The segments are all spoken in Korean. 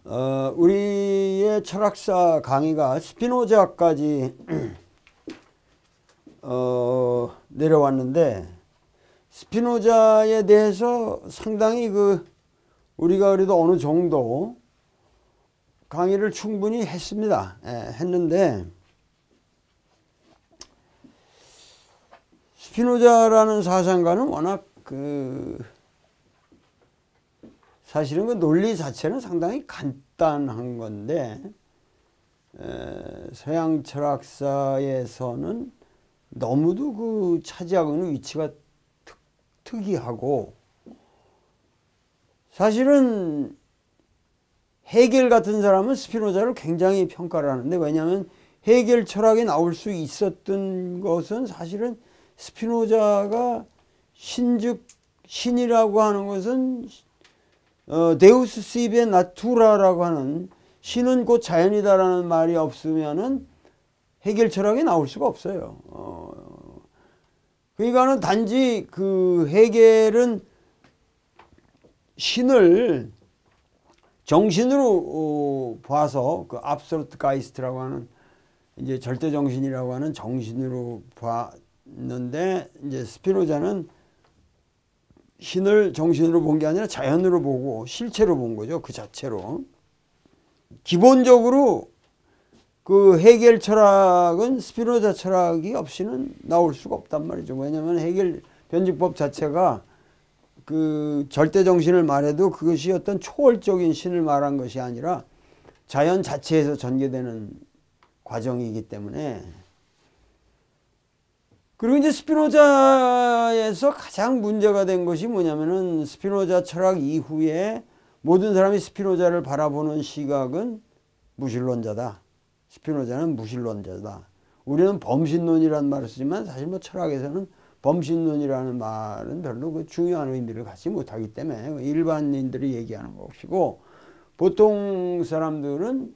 우리의 철학사 강의가 스피노자까지 내려왔는데, 스피노자에 대해서 상당히 우리가 그래도 어느 정도 강의를 충분히 했습니다. 했는데, 스피노자라는 사상가는 워낙 사실은 그 논리 자체는 상당히 간단한 건데, 서양 철학사에서는 너무도 차지하고 있는 위치가 특이하고, 사실은 헤겔 같은 사람은 스피노자를 굉장히 평가를 하는데, 왜냐하면 헤겔 철학에 나올 수 있었던 것은 사실은 스피노자가 신이라고 하는 것은 데우스 시베 나투라라고 하는 신은 곧 자연이다라는 말이 없으면은 헤겔 철학에 나올 수가 없어요. 그러니까는 단지 헤겔은 신을 정신으로 봐서 압솔루트 가이스트라고 하는 이제 절대 정신이라고 하는 정신으로 봤는데, 이제 스피노자는 신을 정신으로 본 게 아니라 자연으로 보고 실체로 본 거죠. 그 자체로. 기본적으로 헤겔 철학은 스피노자 철학이 없이는 나올 수가 없단 말이죠. 왜냐하면 헤겔 변증법 자체가 절대 정신을 말해도 그것이 어떤 초월적인 신을 말한 것이 아니라 자연 자체에서 전개되는 과정이기 때문에. 그리고 이제 스피노자에서 가장 문제가 된 것이 뭐냐면은, 스피노자 철학 이후에 모든 사람이 스피노자를 바라보는 시각은 무신론자다. 스피노자는 무신론자다. 우리는 범신론이라는 말을 쓰지만 사실 철학에서는 범신론이라는 말은 별로 중요한 의미를 갖지 못하기 때문에 일반인들이 얘기하는 것이고, 보통 사람들은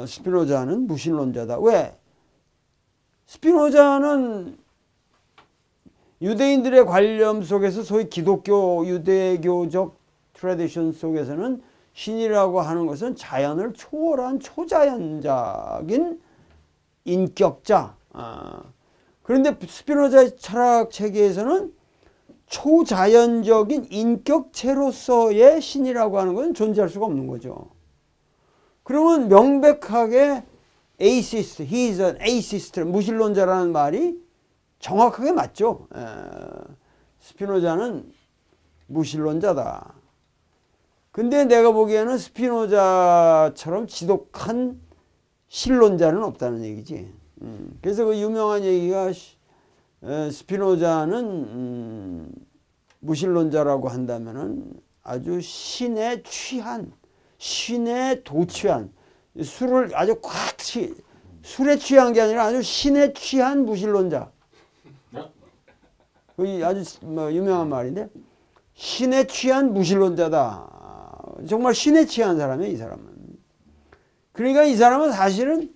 스피노자는 무신론자다. 왜? 스피노자는 유대인들의 관념 속에서 소위 기독교 유대교적 트래디션 속에서는 신이라고 하는 것은 자연을 초월한 초자연적인 인격자. 그런데 스피노자의 철학 체계에서는 초자연적인 인격체로서의 신이라고 하는 것은 존재할 수가 없는 거죠. 그러면 명백하게 atheist, he is an atheist, 무신론자라는 말이 정확하게 맞죠. 스피노자는 무신론자다. 근데 내가 보기에는 스피노자처럼 지독한 신론자는 없다는 얘기지. 그래서 그 유명한 얘기가, 스피노자는 무신론자라고 한다면은 아주 신에 도취한, 술을 아주 술에 취한 게 아니라 아주 신에 취한 무신론자. 아주 유명한 말인데, 신에 취한 무신론자다. 정말 신에 취한 사람이에요, 이 사람은. 그러니까 이 사람은 사실은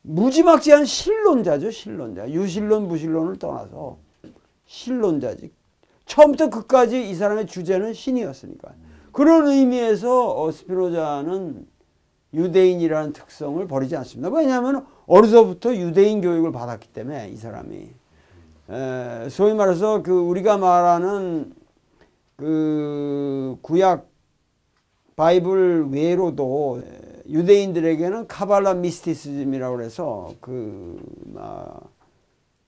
무지막지한 신론자죠, 신론자. 유신론, 무신론을 떠나서 신론자지. 처음부터 끝까지 이 사람의 주제는 신이었으니까. 그런 의미에서 스피노자는 유대인이라는 특성을 버리지 않습니다. 왜냐하면 어려서부터 유대인 교육을 받았기 때문에 이 사람이. 소위 말해서 우리가 말하는 구약 바이블 외로도 유대인들에게는 카발라 미스티시즘이라고 해서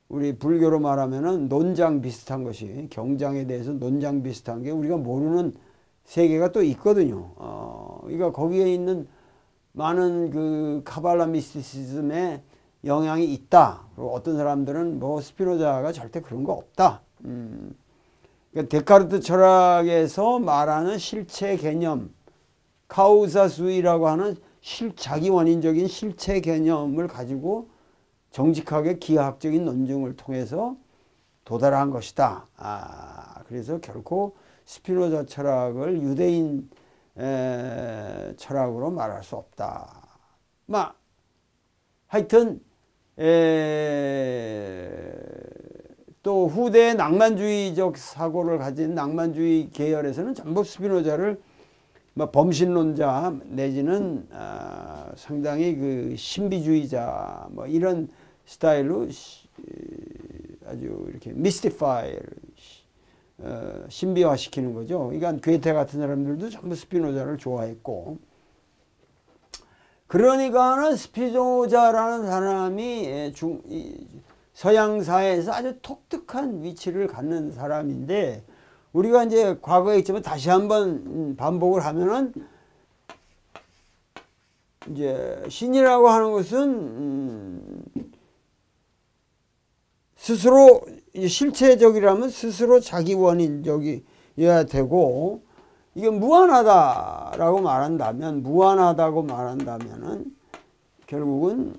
우리 불교로 말하면은 논장 비슷한 것이, 경장에 대해서 논장 비슷한 게 우리가 모르는 세계가 또 있거든요. 그러니까 거기에 있는 많은 카발라 미스티시즘의 영향이 있다. 그리고 어떤 사람들은 스피노자가 절대 그런 거 없다. 그러니까 데카르트 철학에서 말하는 실체 개념, 카우사수이라고 하는 자기 원인적인 실체 개념을 가지고 정직하게 기하학적인 논증을 통해서 도달한 것이다. 그래서 결코 스피노자 철학을 유대인 철학으로 말할 수 없다. 하여튼 또 후대의 낭만주의적 사고를 가진 낭만주의 계열에서는 전부 스피노자를 뭐 범신론자 내지는 상당히 그 신비주의자 뭐 이런 스타일로 아주 이렇게 미스티파이 신비화시키는 거죠. 그러니까 괴테 같은 사람들도 전부 스피노자를 좋아했고, 그러니까는 스피노자라는 사람이 서양 사회에서 아주 독특한 위치를 갖는 사람인데, 우리가 이제 과거에 있지만 다시 한번 반복을 하면은, 이제 신이라고 하는 것은 스스로 실체적이라면 스스로 자기 원인적이어야 되고, 이게 무한하다라고 말한다면, 무한하다고 말한다면은 결국은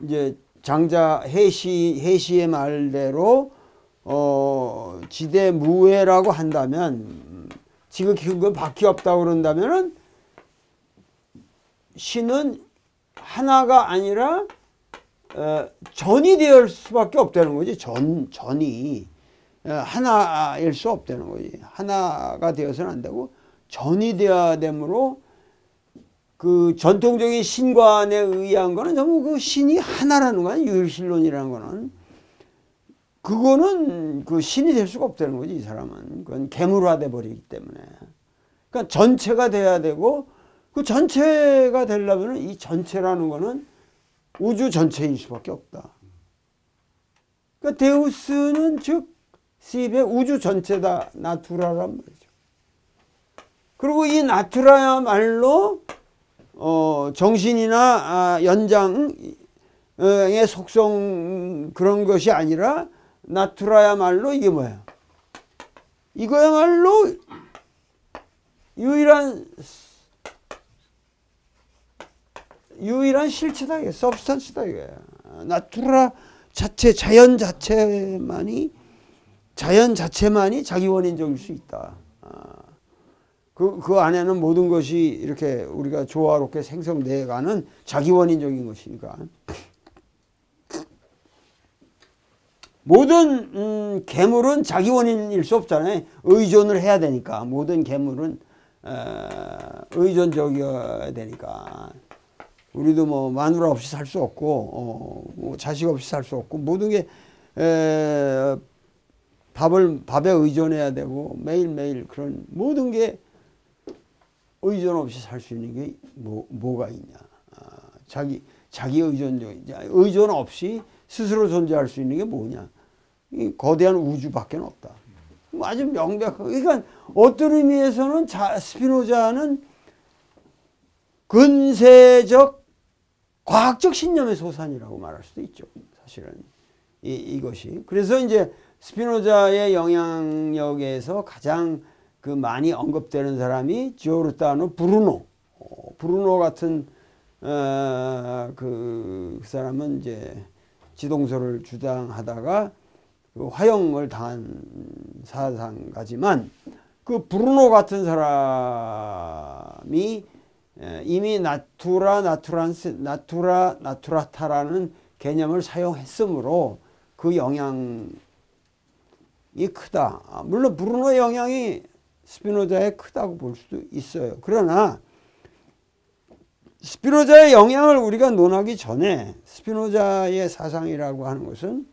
이제 장자 해시의 말대로 지대무해라고 한다면, 지극히 큰 건 밖에 없다고 그런다면은 신은 하나가 아니라 전이 될 수밖에 없다는 거지. 전이 하나일 수 없다는 거지. 하나가 되어서는 안 되고 전이 되어야 되므로, 그 전통적인 신관에 의한 거는 전부 그 신이 하나라는 거야. 유일신론이라는 거는, 그거는 그 신이 될 수가 없다는 거지. 이 사람은 그건 괴물화돼 버리기 때문에. 그러니까 전체가 돼야 되고, 그 전체가 되려면 이 전체라는 거는 우주 전체일 수밖에 없다. 그러니까 데우스는 즉 시베 우주 전체다, 나투라란 말이죠. 그리고 이 나투라야말로 정신이나 연장의 속성 그런 것이 아니라, 나투라야말로 이게 뭐야? 이거야말로 유일한 실체다, 이게 서브스탄스다, 이게. 나투라 자체, 자연 자체만이 자기 원인적일 수 있다. 그 안에는 모든 것이 이렇게 우리가 조화롭게 생성돼가는 자기 원인적인 것이니까. 모든 괴물은 자기 원인일 수 없잖아요. 의존을 해야 되니까. 모든 괴물은 의존적이어야 되니까. 우리도 뭐 마누라 없이 살 수 없고, 뭐 자식 없이 살 수 없고, 모든 게 밥에 의존해야 되고, 매일매일 그런 모든 게 의존 없이 살 수 있는 게 뭐가 있냐. 자기 의존 없이 스스로 존재할 수 있는 게 뭐냐. 이 거대한 우주밖에 없다. 아주 명백하고. 그러니까 어떤 의미에서는 스피노자는 근세적 과학적 신념의 소산이라고 말할 수도 있죠. 사실은 이것이. 그래서 이제 스피노자의 영향력에서 가장 그 많이 언급되는 사람이 지오르타노 브루노 같은 그 사람은 이제 지동설을 주장하다가 그 화형을 당한 사상가지만, 그 브루노 같은 사람이 이미 나투라타라는 개념을 사용했으므로 그 영향이 크다. 물론 브루노의 영향이 스피노자에 크다고 볼 수도 있어요. 그러나 스피노자의 영향을 우리가 논하기 전에 스피노자의 사상이라고 하는 것은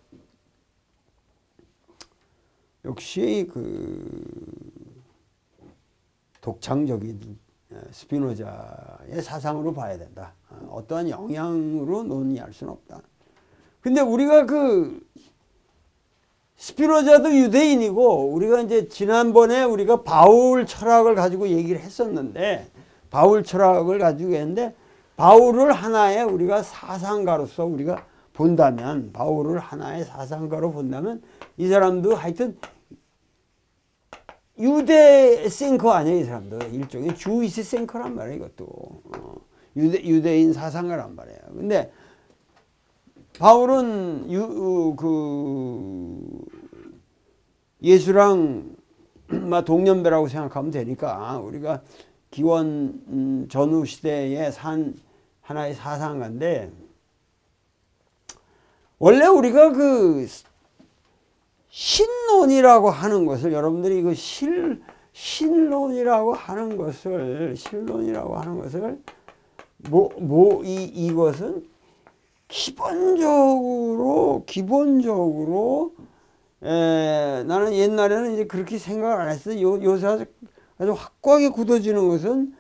역시 그 독창적인 스피노자의 사상으로 봐야 된다. 어떠한 영향으로 논의할 수는 없다. 근데 우리가 그 스피노자도 유대인이고, 우리가 이제 지난번에 우리가 바울 철학을 가지고 얘기를 했었는데, 바울을 하나의 우리가 사상가로서 우리가 본다면, 바울을 하나의 사상가로 본다면, 이 사람도 하여튼 유대 싱커 아니에요. 이 사람도 일종의 주이시 싱커란 말이에요. 이것도 유대인 사상가란 말이에요. 근데 바울은 예수랑 동년배라고 생각하면 되니까, 우리가 기원 전후 시대에 산 하나의 사상가인데, 원래 우리가 그 신론이라고 하는 것을, 여러분들이 그 신론이라고 하는 것을 이것은 기본적으로 나는 옛날에는 이제 그렇게 생각을 안 했어요. 요새 아주 확고하게 굳어지는 것은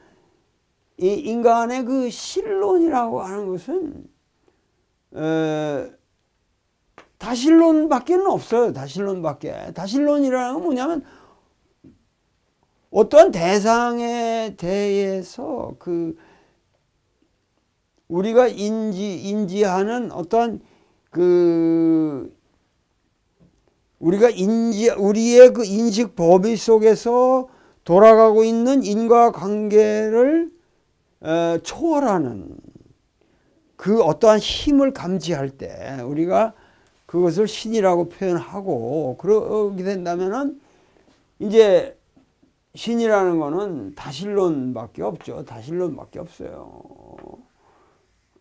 이 인간의 그 신론이라고 하는 것은 다신론밖에는 없어요. 다신론이라는 건 뭐냐면 어떠한 대상에 대해서 그 우리가 인지하는 어떠한 우리의 그 인식 범위 속에서 돌아가고 있는 인과관계를 초월하는 그 어떠한 힘을 감지할 때 우리가 그것을 신이라고 표현하고, 그러게 된다면은 이제 신이라는 거는 다신론밖에 없죠. 다신론밖에 없어요.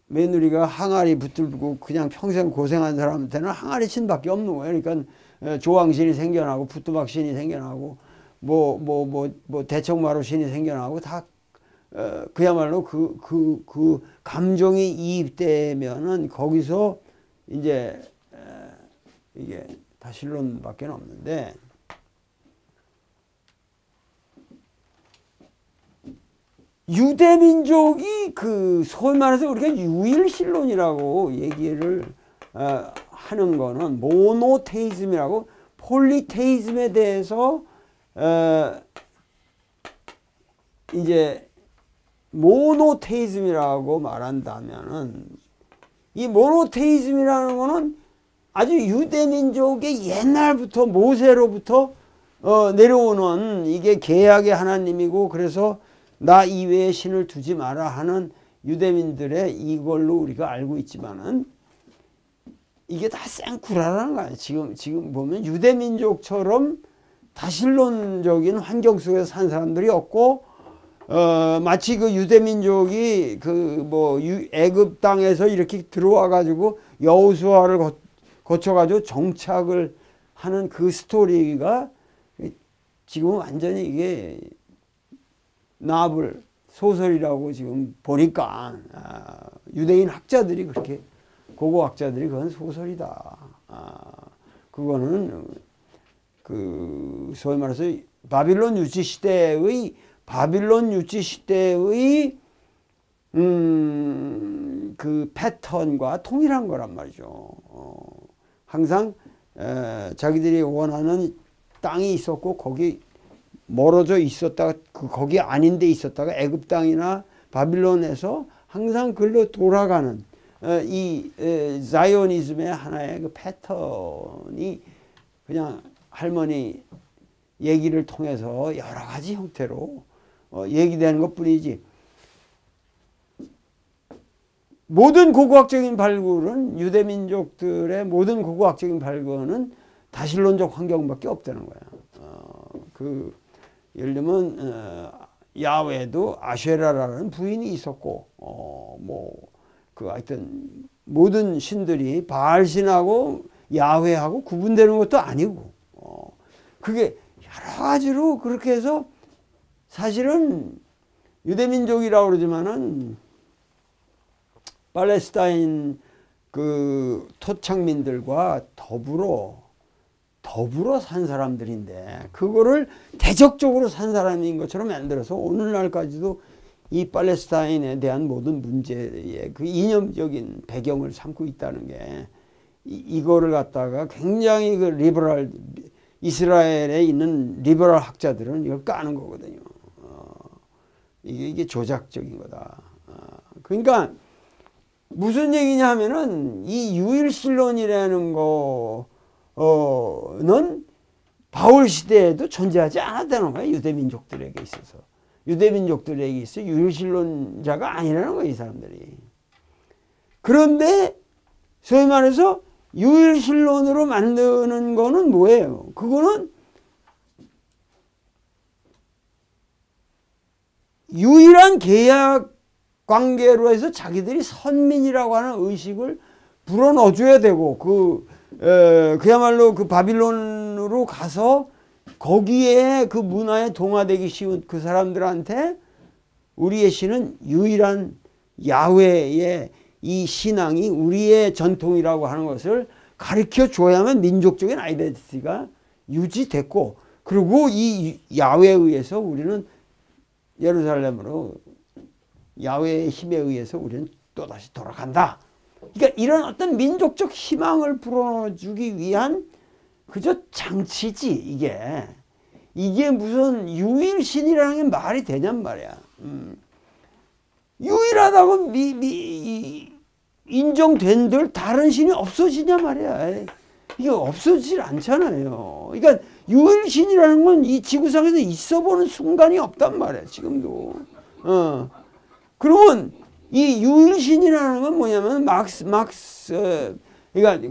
며느리가 항아리 붙들고 그냥 평생 고생한 사람한테는 항아리 신밖에 없는 거예요. 그러니까 조항신이 생겨나고 부뚜막신이 생겨나고 뭐 대청마루 신이 생겨나고 다 그야말로 그 감정이 이입되면은 거기서 이제 이게 다신론밖에 없는데, 유대민족이 그 소위 말해서 우리가 유일신론이라고 얘기를 하는 거는 모노테이즘이라고, 폴리테이즘에 대해서 이제 모노테이즘이라고 말한다면은, 이 모노테이즘이라는 거는 아주 유대민족의 옛날부터 모세로부터 내려오는 이게 계약의 하나님이고, 그래서 나 이외에 신을 두지 마라 하는 유대민들의 이걸로 우리가 알고 있지만은 이게 다 생쿠라라는 거예요. 지금 보면 유대민족처럼 다신론적인 환경 속에서 산 사람들이 없고, 마치 그 유대민족이 애굽 땅에서 이렇게 들어와 가지고 여호수아를 거쳐 가지고 정착을 하는 그 스토리가 지금 완전히 이게 나블 소설이라고 지금 보니까 유대인 학자들이 그렇게, 고고학자들이 그건 소설이다. 그거는 그 소위 말해서 바빌론 유지 시대의 그 패턴과 동일한 거란 말이죠. 항상 자기들이 원하는 땅이 있었고 거기 멀어져 있었다가 거기 아닌 데 있었다가 애굽 땅이나 바빌론에서 항상 글로 돌아가는 이 자이오니즘의 하나의 그 패턴이 그냥 할머니 얘기를 통해서 여러 가지 형태로 얘기되는 것 뿐이지, 모든 고고학적인 발굴은, 유대민족들의 모든 고고학적인 발굴은 다신론적 환경밖에 없다는 거야. 예를 들면 야훼도 아쉐라라는 부인이 있었고, 하여튼 모든 신들이 바알신하고 야훼하고 구분되는 것도 아니고, 그게 여러 가지로 그렇게 해서 사실은 유대민족이라고 그러지만은 팔레스타인 그 토착민들과 더불어 산 사람들인데, 그거를 대적적으로 산 사람인 것처럼 만들어서 오늘날까지도 이 팔레스타인에 대한 모든 문제의 그 이념적인 배경을 삼고 있다는 게, 이거를 갖다가 굉장히 그 리버럴, 이스라엘에 있는 리버럴 학자들은 이걸 까는 거거든요. 이게 조작적인 거다. 그러니까 무슨 얘기냐 하면은 이 유일신론이라는 거는 바울 시대에도 존재하지 않았다는 거예요. 유대민족들에게 있어서. 유대민족들에게 있어 유일신론자가 아니라는 거예요, 이 사람들이. 그런데 소위 말해서 유일신론으로 만드는 거는 뭐예요? 그거는 유일한 계약 관계로 해서 자기들이 선민이라고 하는 의식을 불어넣어줘야 되고, 그야말로 그 바빌론으로 가서 거기에 그 문화에 동화되기 쉬운 그 사람들한테 우리의 신은 유일한 야훼의 이 신앙이 우리의 전통이라고 하는 것을 가르쳐 줘야만 민족적인 아이덴티티가 유지됐고, 그리고 이 야훼에 의해서 우리는 예루살렘으로, 야훼의 힘에 의해서 우리는 또다시 돌아간다. 그러니까 이런 어떤 민족적 희망을 불어넣어주기 위한 그저 장치지, 이게 무슨 유일신이라는 게 말이 되냔 말이야. 유일하다고 인정된들 다른 신이 없어지냐 말이야. 이게 없어지질 않잖아요. 그러니까 유일신이라는 건 이 지구상에서 있어보는 순간이 없단 말이야, 지금도. 그러면 이 유일신이라는 건 뭐냐면 그러니까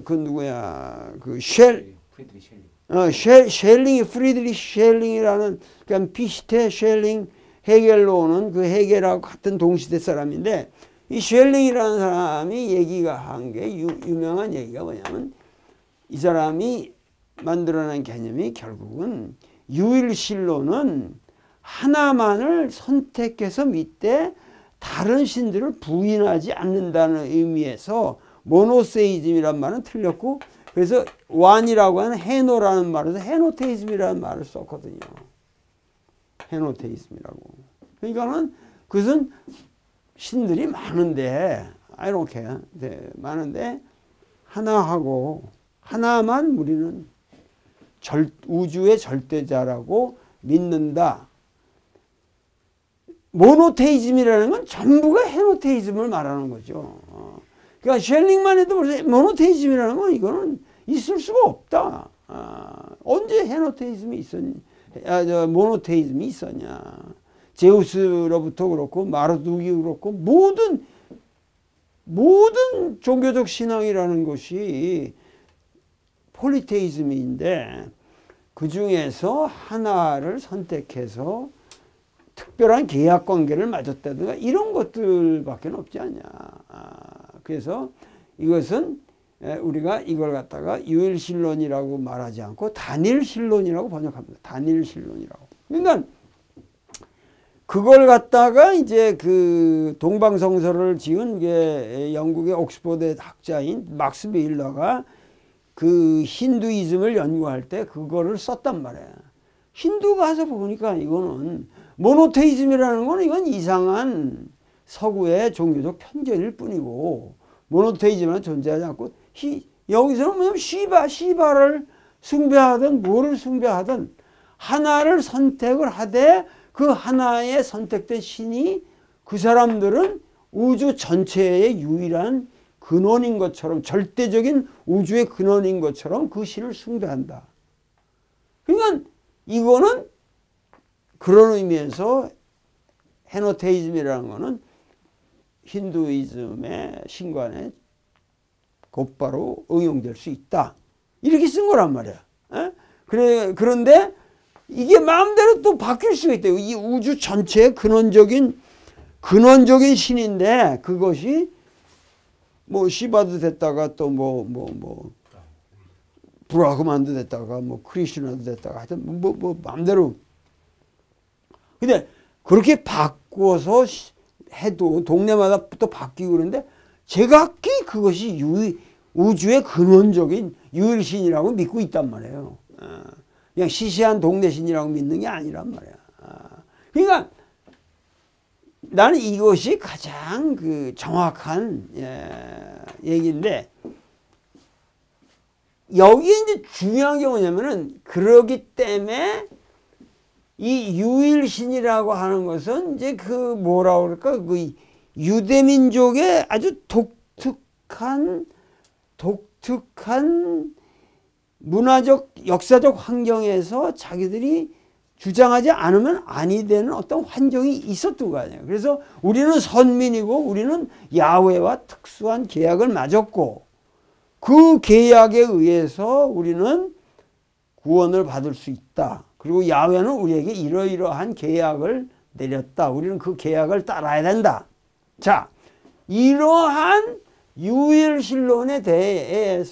그 누구야, 그 프리드리히 쉘링이라는, 그러니까 피시테 쉘링, 헤겔로는 그 헤겔하고 같은 동시대 사람인데, 이 쉘링이라는 사람이 얘기가 한 게 유명한 얘기가 뭐냐면, 이 사람이 만들어낸 개념이 결국은 유일신론은 하나만을 선택해서 믿되 다른 신들을 부인하지 않는다는 의미에서 모노세이즘이란 말은 틀렸고, 그래서 완이라고 하는 헤노라는 말에서 헤노테이즘이라는 말을 썼거든요. 헤노테이즘이라고. 그러니까는 그것은 신들이 많은데, I don't care. 네, 많은데 하나하고 하나만 우리는 우주의 절대자라고 믿는다. 모노테이즘이라는 건 전부가 헤노테이즘을 말하는 거죠. 그러니까 쉘링만 해도 모노테이즘이라는 건 이거는 있을 수가 없다. 언제 헤노테이즘이 모노테이즘이 있었냐. 제우스로부터 그렇고 마르두기 그렇고 모든 종교적 신앙이라는 것이 폴리테이즘인데, 그 중에서 하나를 선택해서 특별한 계약 관계를 맺었다든가 이런 것들밖에 없지 않냐. 그래서 이것은 우리가 이걸 갖다가 유일신론이라고 말하지 않고 단일신론이라고 번역합니다. 단일신론이라고. 그러니까 그걸 갖다가 이제 그 동방성서를 지은 게 영국의 옥스퍼드 학자인 막스 베일러가 그 힌두이즘을 연구할 때 그거를 썼단 말이에요. 힌두 가서 보니까 이거는 모노테이즘이라는 건 이건 이상한 서구의 종교적 편견일 뿐이고, 모노테이즘은 존재하지 않고, 여기서는 뭐냐면 시바를 숭배하든 뭐를 숭배하든 하나를 선택을 하되 그 하나에 선택된 신이 그 사람들은 우주 전체의 유일한 근원인 것처럼, 절대적인 우주의 근원인 것처럼 그 신을 숭배한다. 그러니까 이거는 그런 의미에서 헤노테이즘이라는 거는 힌두이즘의 신관에 곧바로 응용될 수 있다. 이렇게 쓴 거란 말이야. 그런데 이게 마음대로 또 바뀔 수가 있대요. 이 우주 전체의 근원적인 신인데, 그것이 뭐 시바도 됐다가 또 브라흐만도 됐다가 크리슈나도 됐다가 하여튼 마음대로. 근데 그렇게 바꾸어서 해도 동네마다 또 바뀌고 그러는데, 제각기 그것이 우주의 근원적인 유일신이라고 믿고 있단 말이에요. 그냥 시시한 동네신이라고 믿는 게 아니란 말이야. 그러니까 나는 이것이 가장 그 정확한 얘기인데, 여기에 이제 중요한 게 뭐냐면은, 그러기 때문에 이 유일신이라고 하는 것은 이제 그 뭐라 그럴까, 그 유대민족의 아주 독특한 문화적 역사적 환경에서 자기들이 주장하지 않으면 아니 되는 어떤 환경이 있었던 거 아니에요. 그래서 우리는 선민이고 우리는 야훼와 특수한 계약을 맺었고, 그 계약에 의해서 우리는 구원을 받을 수 있다. 그리고 야훼는 우리에게 이러이러한 계약을 내렸다. 우리는 그 계약을 따라야 된다. 자, 이러한 유일신론에 대해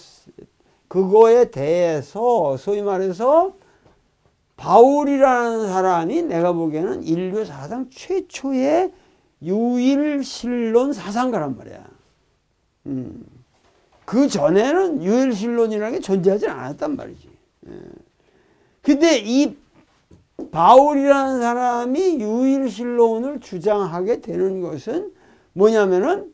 그거에 대해서 소위 말해서 바울이라는 사람이 내가 보기에는 인류 사상 최초의 유일신론 사상가란 말이야. 그 전에는 유일신론이라는 게 존재하지 않았단 말이지. 근데 이 바울이라는 사람이 유일신론을 주장하게 되는 것은 뭐냐면은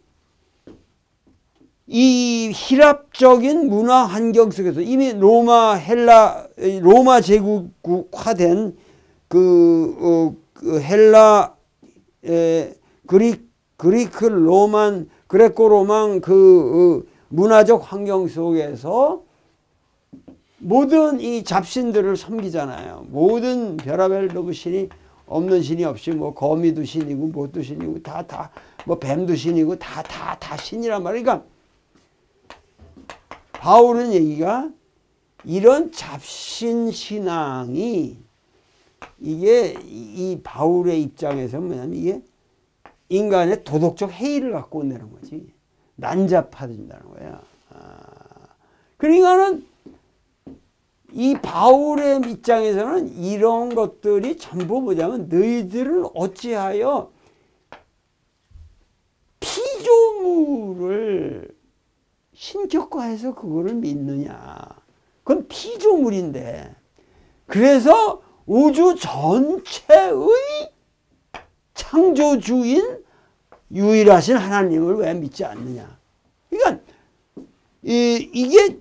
이 히랍적인 문화 환경 속에서 이미 로마 제국화된 헬라 그리크 로만 그레코 로만 문화적 환경 속에서 모든 이 잡신들을 섬기잖아요. 모든 별하별 신이 없는 신이 없이 뭐 거미도 신이고 뭣도 신이고 뭐 뱀도 신이고 다 신이란 말이야. 그러니까 바울은 얘기가 이런 잡신 신앙이 이게 이 바울의 입장에서 뭐냐면 이게 인간의 도덕적 해이를 갖고 온다는 거지. 난잡해진다는 거야. 그러니까는 이 바울의 입장에서는 이런 것들이 전부 뭐냐면 너희들을 어찌하여 피조물을 신격화해서 그거를 믿느냐. 그건 피조물인데. 그래서 우주 전체의 창조주인 유일하신 하나님을 왜 믿지 않느냐. 그러니까 이게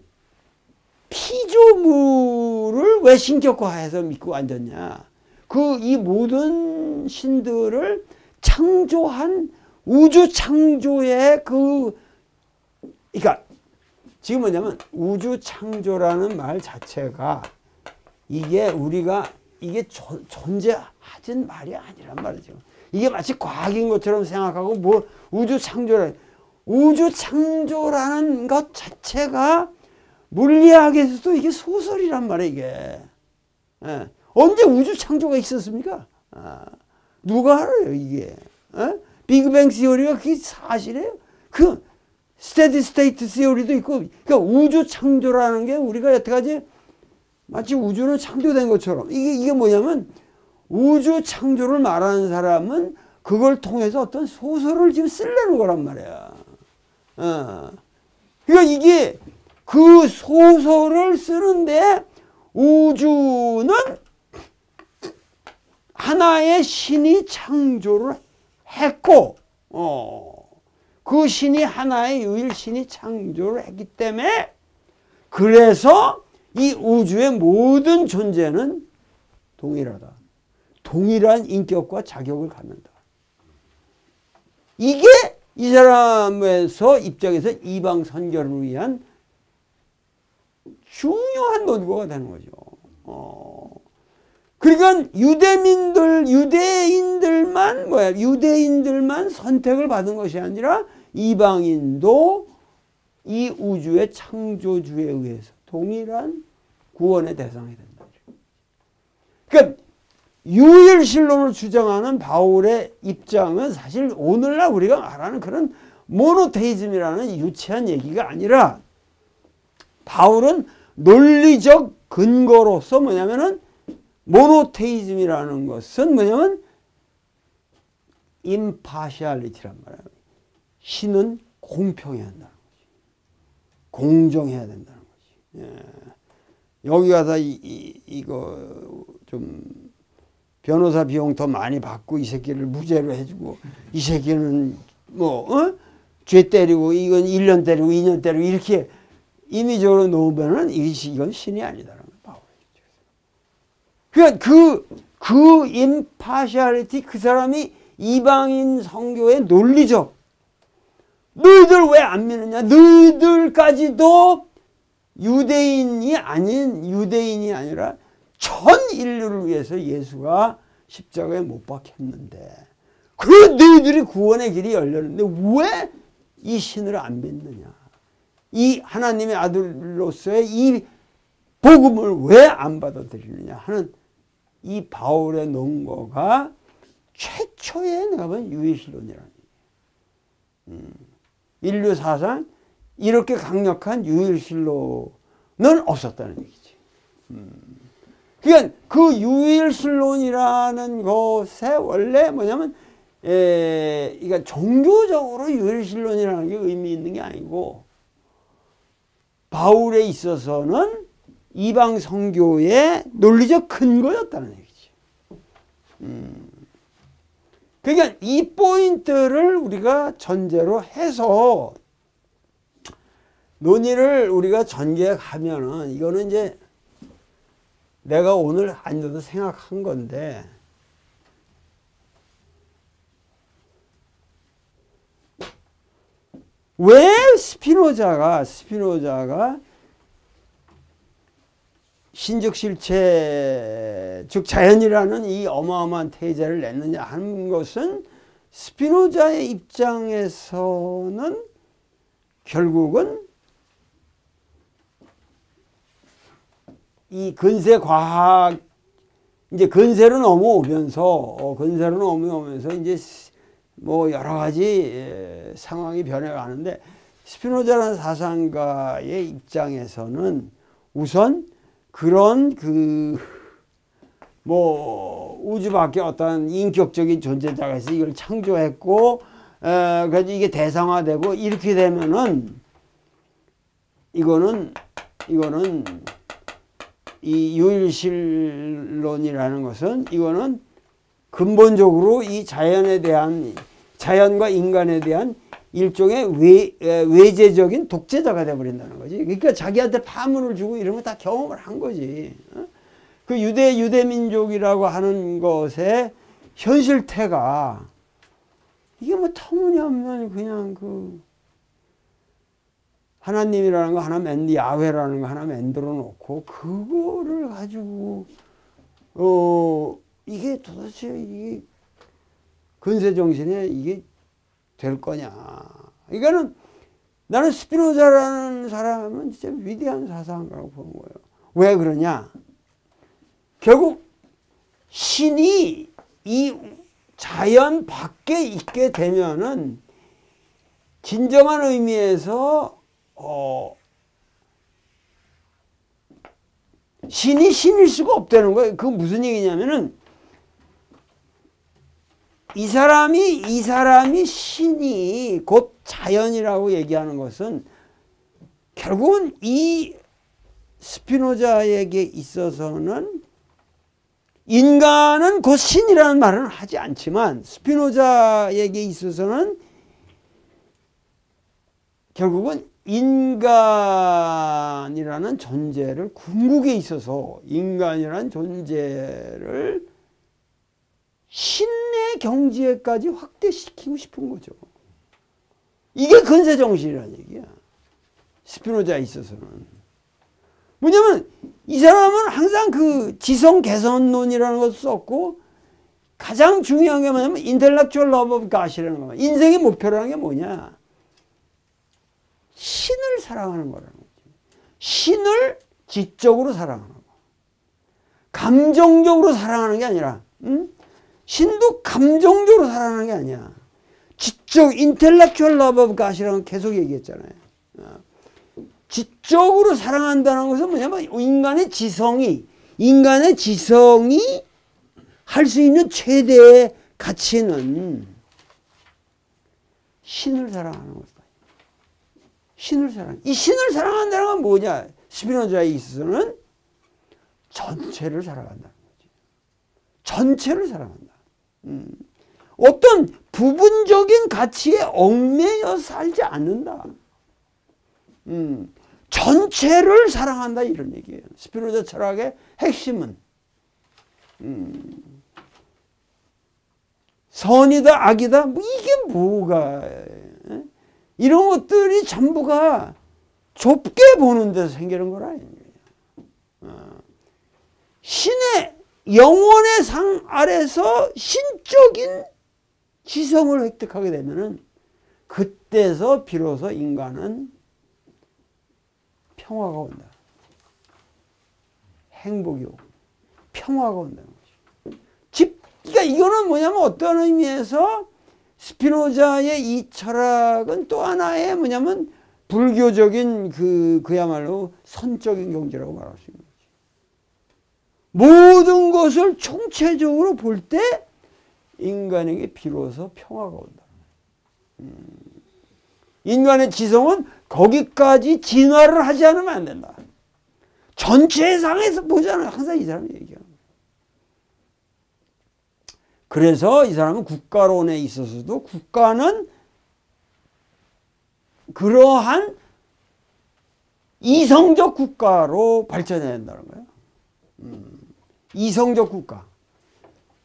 피조물을 왜 신격화해서 믿고 앉았냐. 이 모든 신들을 창조한 우주 창조의 그러니까 지금 뭐냐면 우주 창조라는 말 자체가 이게 존재하진 말이 아니란 말이죠. 이게 마치 과학인 것처럼 생각하고 뭐 우주 창조라는 것 자체가 물리학에서도 이게 소설이란 말이에요, 이게. 언제 우주 창조가 있었습니까? 누가 알아요, 이게? 빅뱅 시오리가 그게 사실이에요? 스테디 스테이트 시오리도 있고, 그러니까 우주 창조라는 게 우리가 여태까지 마치 우주는 창조된 것처럼 이게 뭐냐면 우주 창조를 말하는 사람은 그걸 통해서 어떤 소설을 지금 쓰려는 거란 말이야. 그러니까 이게 그 소설을 쓰는데 우주는 하나의 신이 창조를 했고, 그 신이 하나의 유일신이 창조를 했기 때문에 그래서 이 우주의 모든 존재는 동일하다. 동일한 인격과 자격을 갖는다. 이게 이 사람에서 입장에서 이방 선교를 위한 중요한 논거가 되는 거죠. 그러니까 유대인들만 선택을 받은 것이 아니라 이방인도 이 우주의 창조주에 의해서 동일한 구원의 대상이 된다. 그러니까 유일신론을 주장하는 바울의 입장은 사실 오늘날 우리가 말하는 그런 모노테이즘이라는 유치한 얘기가 아니라 바울은 논리적 근거로서 뭐냐면은 모노테이즘이라는 것은 뭐냐면 임파시알리티란 말이에요. 신은 공평해야 한다는 거지. 공정해야 된다는 거지. 여기 가서 이거 좀 변호사 비용 더 많이 받고 이 새끼를 무죄로 해주고 이 새끼는 죄 때리고 이건 1년 때리고 2년 때리고 이렇게 임의적으로 놓으면은 이건 신이 아니다라는 거예요. 그러니까 그 임파시알리티 그 사람이 이방인 선교의 논리적 너희들 왜 안 믿느냐 너희들까지도 유대인이 아니라 전 인류를 위해서 예수가 십자가에 못 박혔는데 그 너희들이 구원의 길이 열렸는데 왜 이 신을 안 믿느냐 이 하나님의 아들로서의 이 복음을 왜 안 받아들이느냐 하는 이 바울의 논거가 최초의 내가 보는 유일신론이라는 얘기예요. 인류 사상 이렇게 강력한 유일신론을 없었다는 얘기지. 그러니까 그 유일신론이라는 것에 원래 뭐냐면 그러니까 종교적으로 유일신론이라는 게 의미 있는 게 아니고 바울에 있어서는 이방 선교의 논리적 근거였다는 얘기지. 그러니까 이 포인트를 우리가 전제로 해서 논의를 우리가 전개해 가면은 이거는 이제 내가 오늘 앉아서 생각한 건데 왜 스피노자가 신적 실체 즉 자연이라는 이 어마어마한 태제를 냈느냐 하는 것은 스피노자의 입장에서는 결국은 이 근세 과학 이제 근세로 넘어오면서 이제 뭐 여러 가지 상황이 변해가는데 스피노자라는 사상가의 입장에서는 우선 그런 뭐 우주 밖에 어떤 인격적인 존재자가 있어 이걸 창조했고 그래서 이게 대상화되고 이렇게 되면은 이거는 이 유일신론이라는 것은 이거는 근본적으로 이 자연과 인간에 대한 일종의 외제적인 독재자가 돼버린다는 거지. 그러니까 자기한테 파문을 주고 이런 거 다 경험을 한 거지. 그 유대민족이라고 하는 것의 현실태가 이게 뭐 터무니없는 그냥 하나님이라는 거 야훼라는 거 하나 만들어 놓고 그거를 가지고 이게 도대체 이게 근세정신에 이게 될 거냐. 이거는 나는 스피노자라는 사람은 진짜 위대한 사상가라고 보는 거예요. 왜 그러냐. 결국 신이 이 자연 밖에 있게 되면은 진정한 의미에서 신이 신일 수가 없다는 거예요. 그건 무슨 얘기냐면은 이 사람이 신이 곧 자연이라고 얘기하는 것은 결국은 이 스피노자에게 있어서는 인간은 곧 신이라는 말은 하지 않지만 스피노자에게 있어서는 결국은 인간이라는 존재를 궁극에 있어서 인간이라는 존재를 신의 경지에까지 확대시키고 싶은 거죠. 이게 근세정신이라는 얘기야. 스피노자에 있어서는. 뭐냐면 이 사람은 항상 그 지성 개선론이라는 것을 썼고 가장 중요한 게 뭐냐면 intellectual love of God이라는 거야. 인생의 목표라는 게 뭐냐. 신을 사랑하는 거라는 거지. 신을 지적으로 사랑하는 거. 감정적으로 사랑하는 게 아니라 신도 감정적으로 사랑하는 게 아니야. 지적, intellectual love of God이라고 계속 얘기했잖아요. 지적으로 사랑한다는 것은 뭐냐면 인간의 지성이 할 수 있는 최대의 가치는 신을 사랑하는 것이다. 이 신을 사랑한다는 건 뭐냐? 스피노자에 있어서는 전체를 사랑한다는 거지. 전체를 사랑한다. 어떤 부분적인 가치에 얽매여 살지 않는다. 전체를 사랑한다 이런 얘기예요. 스피노자 철학의 핵심은 선이다 악이다 뭐 이게 뭐가 이런 것들이 전부가 좁게 보는 데서 생기는 거라. 신의 영원의 상 아래서 신적인 지성을 획득하게 되면은 그때서 비로소 인간은 평화가 온다. 행복이 오고 평화가 온다는 거죠. 그러니까 이거는 뭐냐면 어떤 의미에서 스피노자의 이 철학은 또 하나의 뭐냐면 불교적인 그야말로 선적인 경제라고 말할 수 있는 거지. 모든 것을 총체적으로 볼 때 인간에게 비로소 평화가 온다. 인간의 지성은 거기까지 진화를 하지 않으면 안 된다. 전체상에서 보잖아요. 항상 이 사람이 얘기하는 거예요. 그래서 이 사람은 국가론에 있어서도 국가는 그러한 이성적 국가로 발전해야 된다는 거예요. 이성적 국가.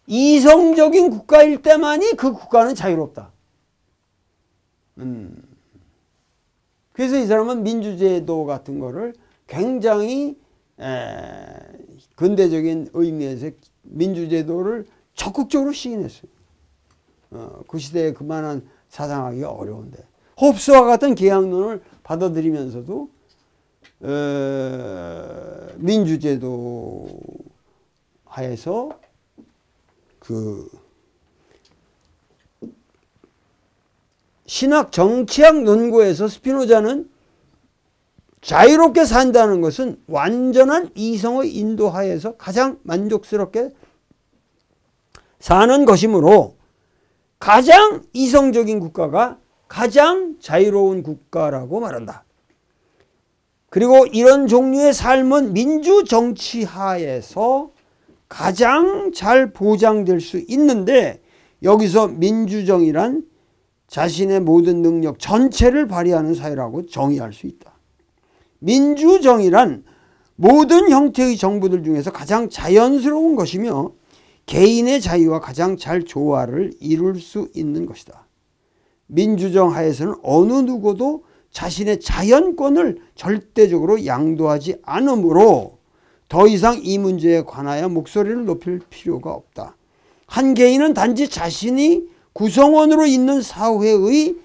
이성적인 국가일 때만이 그 국가는 자유롭다. 그래서 이 사람은 민주제도 같은 거를 굉장히 근대적인 의미에서 민주제도를 적극적으로 시인했어요. 그 시대에 그만한 사상하기가 어려운데 홉스와 같은 계약론을 받아들이면서도 민주제도 하에서 그 신학 정치학 논고에서 스피노자는 자유롭게 산다는 것은 완전한 이성의 인도하에서 가장 만족스럽게 사는 것이므로 가장 이성적인 국가가 가장 자유로운 국가라고 말한다. 그리고 이런 종류의 삶은 민주정치하에서 가장 잘 보장될 수 있는데 여기서 민주정이란 자신의 모든 능력 전체를 발휘하는 사회라고 정의할 수 있다. 민주정이란 모든 형태의 정부들 중에서 가장 자연스러운 것이며 개인의 자유와 가장 잘 조화를 이룰 수 있는 것이다. 민주정 하에서는 어느 누구도 자신의 자연권을 절대적으로 양도하지 않으므로 더 이상 이 문제에 관하여 목소리를 높일 필요가 없다. 한 개인은 단지 자신이 구성원으로 있는 사회의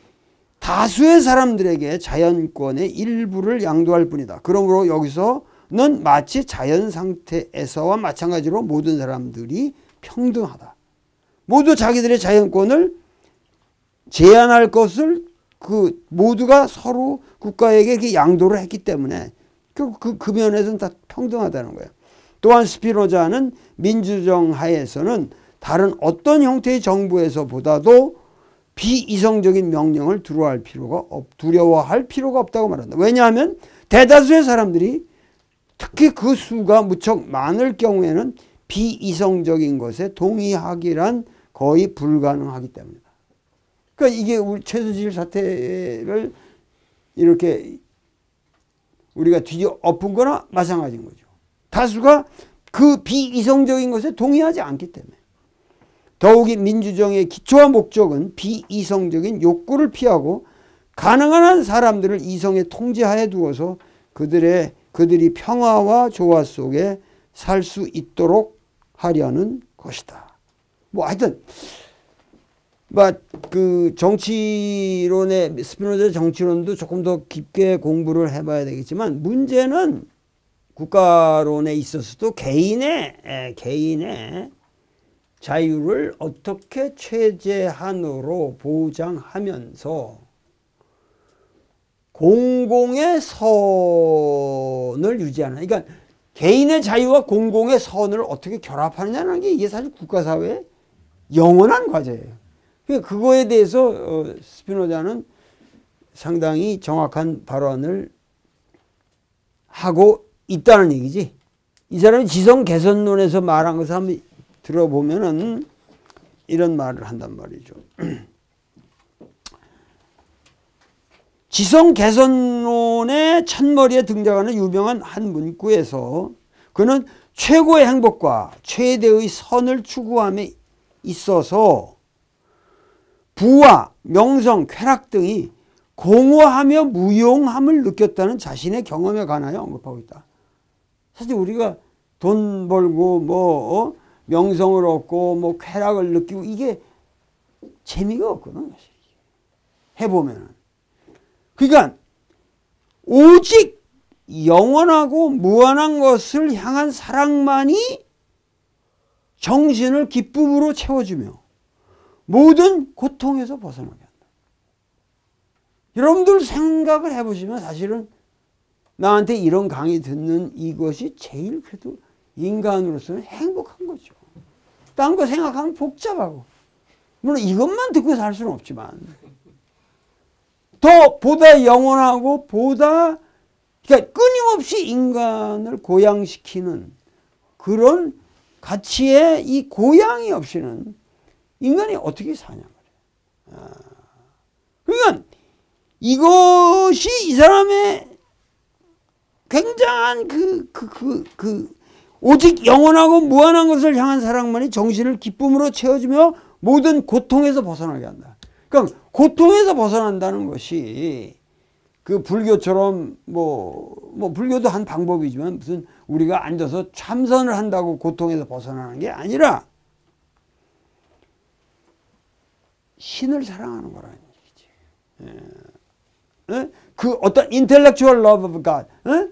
다수의 사람들에게 자연권의 일부를 양도할 뿐이다. 그러므로 여기서는 마치 자연 상태에서와 마찬가지로 모든 사람들이 평등하다. 모두 자기들의 자연권을 제한할 것을 모두가 서로 국가에게 이렇게 양도를 했기 때문에 그 면에서는 다 평등하다는 거예요. 또한 스피노자는 민주정 하에서는 다른 어떤 형태의 정부에서보다도 비이성적인 명령을 두려워할 필요가 없다고 말한다. 왜냐하면 대다수의 사람들이 특히 그 수가 무척 많을 경우에는 비이성적인 것에 동의하기란 거의 불가능하기 때문이다. 그러니까 이게 우리 최순실 사태를 이렇게 우리가 뒤엎은 거나 마찬가지인 거죠. 다수가 그 비이성적인 것에 동의하지 않기 때문에. 더욱이 민주정의 기초와 목적은 비이성적인 욕구를 피하고 가능한 한 사람들을 이성의 통제하에 두어서 그들이 평화와 조화 속에 살 수 있도록 하려는 것이다. 뭐 하여튼 그 정치론의 스피노자의 정치론도 조금 더 깊게 공부를 해봐야 되겠지만 문제는 국가론에 있어서도 개인의 자유를 어떻게 최대한으로 보장하면서 공공의 선을 유지하는, 그러니까 개인의 자유와 공공의 선을 어떻게 결합하느냐는 게 이게 사실 국가사회의 영원한 과제예요. 그거에 대해서 스피노자는 상당히 정확한 발언을 하고 있다는 얘기지. 이 사람이 지성 개선론에서 말한 것을 한번 들어보면은 이런 말을 한단 말이죠. 지성 개선론의 첫머리에 등장하는 유명한 한 문구에서 그는 최고의 행복과 최대의 선을 추구함에 있어서 부와 명성, 쾌락 등이 공허하며 무용함을 느꼈다는 자신의 경험에 관하여 언급하고 있다. 사실 우리가 돈 벌고 명성을 얻고 쾌락을 느끼고 이게 재미가 없거든. 해보면. 그러니까 오직 영원하고 무한한 것을 향한 사랑만이 정신을 기쁨으로 채워주며 모든 고통에서 벗어나게 한다. 여러분들 생각을 해보시면 사실은 나한테 이런 강의 듣는 이것이 제일 그래도 인간으로서는 행복한 거죠. 딴 거 생각하면 복잡하고. 물론 이것만 듣고 살 수는 없지만 더 보다 영원하고 보다 그러니까 끊임없이 인간을 고양시키는 그런 가치의 이 고양이 없이는 인간이 어떻게 사냐 말이에요. 그러니까 이것이 이 사람의 굉장한 오직 영원하고 무한한 것을 향한 사랑만이 정신을 기쁨으로 채워주며 모든 고통에서 벗어나게 한다. 그러니까 고통에서 벗어난다는 것이 그 불교처럼 뭐 불교도 한 방법이지만 무슨 우리가 앉아서 참선을 한다고 고통에서 벗어나는 게 아니라 신을 사랑하는 거라는 얘기지. 예. 그 어떤 intellectual love of God, 예?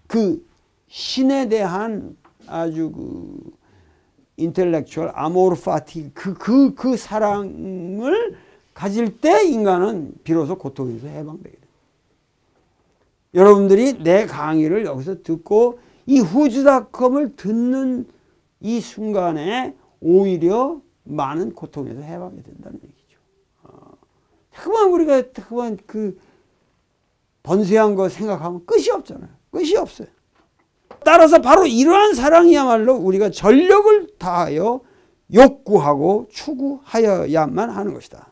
그 신에 대한 아주 그 intellectual amor fati 그 사랑을 가질 때 인간은 비로소 고통에서 해방되게 됩니다. 여러분들이 내 강의를 여기서 듣고 이 후즈닷컴을 듣는 이 순간에 오히려 많은 고통에서 해방이 된다는 얘기죠. 자꾸만 우리가 자꾸만 그 번뇌한 거 생각하면 끝이 없잖아요. 끝이 없어요. 따라서 바로 이러한 사랑이야말로 우리가 전력을 다하여 욕구하고 추구하여야만 하는 것이다.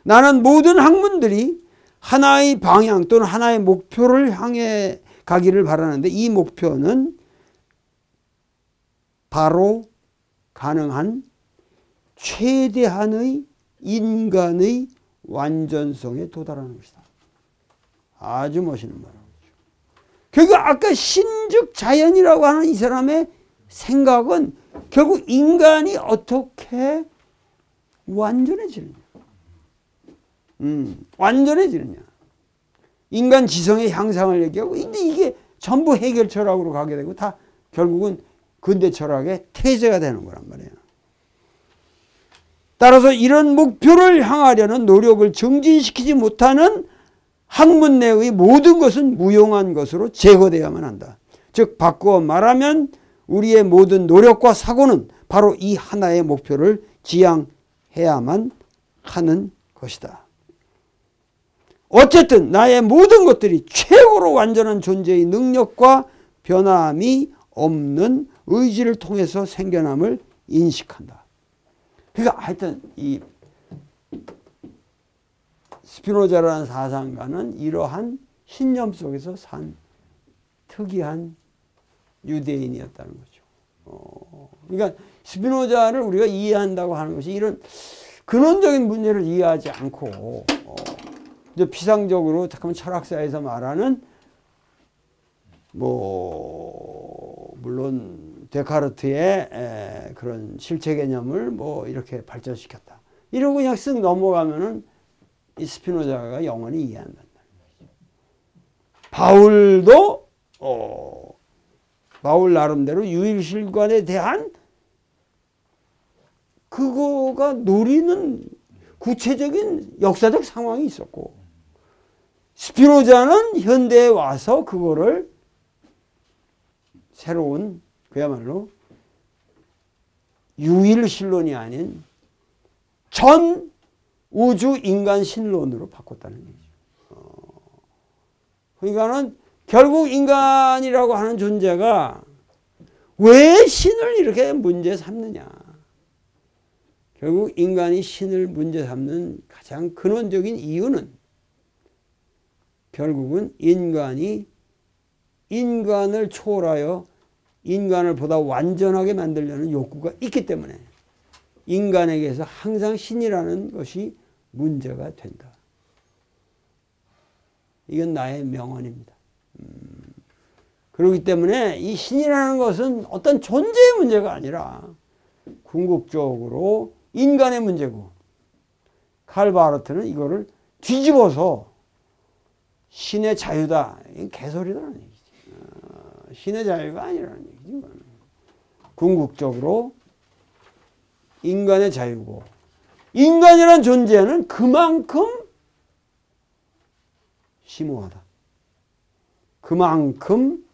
나는 모든 학문들이 하나의 방향 또는 하나의 목표를 향해 가기를 바라는데 이 목표는 바로 가능한 최대한의 인간의 완전성에 도달하는 것이다. 아주 멋있는 말이죠. 그러니까 아까 신즉 자연이라고 하는 이 사람의 생각은 결국 인간이 어떻게 완전해지느냐. 완전해지느냐. 인간 지성의 향상을 얘기하고 이게 전부 해결 철학으로 가게 되고 다 결국은 근대 철학의 태세가 되는 거란 말이에요. 따라서 이런 목표를 향하려는 노력을 정진시키지 못하는 학문 내의 모든 것은 무용한 것으로 제거되어야만 한다. 즉 바꾸어 말하면 우리의 모든 노력과 사고는 바로 이 하나의 목표를 지향해야만 하는 것이다. 어쨌든 나의 모든 것들이 최고로 완전한 존재의 능력과 변함이 없는 의지를 통해서 생겨남을 인식한다. 그러니까 하여튼 이 스피노자라는 사상가는 이러한 신념 속에서 산 특이한 유대인이었다는 거죠. 그러니까 스피노자를 우리가 이해한다고 하는 것이 이런 근원적인 문제를 이해하지 않고 이제 피상적으로 잠깐만 철학사에서 말하는 물론 데카르트의 그런 실체 개념을 이렇게 발전시켰다. 이러고 그냥 쓱 넘어가면은 이 스피노자가 영원히 이해한다. 바울도 바울 나름대로 유일실관에 대한 그거가 노리는 구체적인 역사적 상황이 있었고 스피노자는 현대에 와서 그거를 새로운 그야말로 유일신론이 아닌 전 우주 인간 신론으로 바꿨다는 얘기죠. 그러니까는 결국 인간이라고 하는 존재가 왜 신을 이렇게 문제 삼느냐. 결국 인간이 신을 문제 삼는 가장 근원적인 이유는 결국은 인간이 인간을 초월하여 인간을 보다 완전하게 만들려는 욕구가 있기 때문에 인간에게서 항상 신이라는 것이 문제가 된다. 이건 나의 명언입니다. 그렇기 때문에 이 신이라는 것은 어떤 존재의 문제가 아니라 궁극적으로 인간의 문제고 칼 바르트는 이거를 뒤집어서 신의 자유다. 이건 개소리라는 얘기지. 신의 자유가 아니라는 얘기지. 궁극적으로 인간의 자유고 인간이라는 존재는 그만큼 심오하다. 그만큼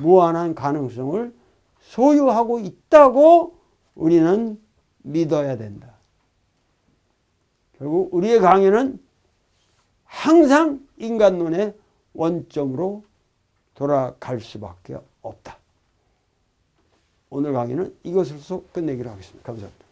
무한한 가능성을 소유하고 있다고 우리는 믿어야 된다. 결국 우리의 강의는 항상 인간론의 원점으로 돌아갈 수밖에 없다. 오늘 강의는 이것으로서 끝내기로 하겠습니다. 감사합니다.